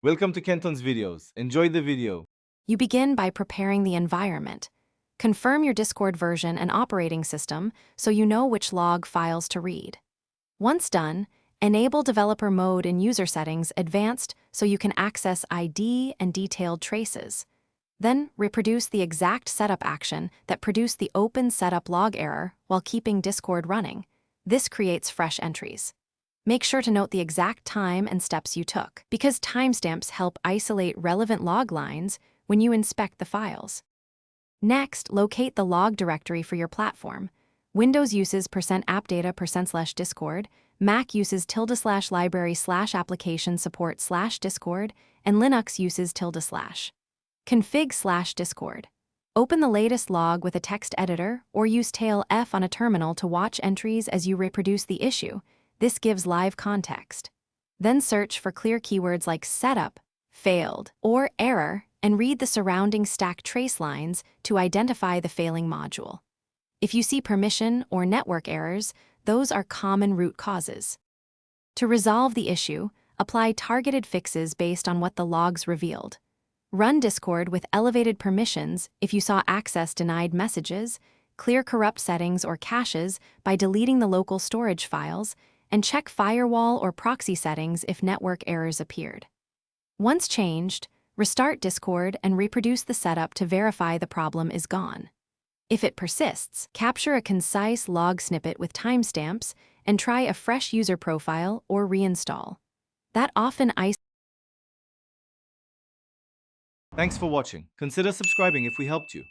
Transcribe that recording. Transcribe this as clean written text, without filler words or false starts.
Welcome to Kenton's videos. Enjoy the video. You begin by preparing the environment. Confirm your Discord version and operating system so you know which log files to read. Once done, enable developer mode in user settings advanced so you can access ID and detailed traces. Then reproduce the exact setup action that produced the open setup log error while keeping Discord running. This creates fresh entries. Make sure to note the exact time and steps you took, because timestamps help isolate relevant log lines when you inspect the files. Next, locate the log directory for your platform. Windows uses %appdata%/discord, Mac uses ~library/application support/discord, and Linux uses ~. Config/discord. Open the latest log with a text editor or use tail F on a terminal to watch entries as you reproduce the issue. This gives live context. Then search for clear keywords like setup, failed, or error, and read the surrounding stack trace lines to identify the failing module. If you see permission or network errors, those are common root causes. To resolve the issue, apply targeted fixes based on what the logs revealed. Run Discord with elevated permissions if you saw access denied messages, clear corrupt settings or caches by deleting the local storage files, and check firewall or proxy settings if network errors appeared. Once changed, restart Discord and reproduce the setup to verify the problem is gone. If it persists, capture a concise log snippet with timestamps and try a fresh user profile or reinstall. That often Thanks for watching. Consider subscribing if we helped you.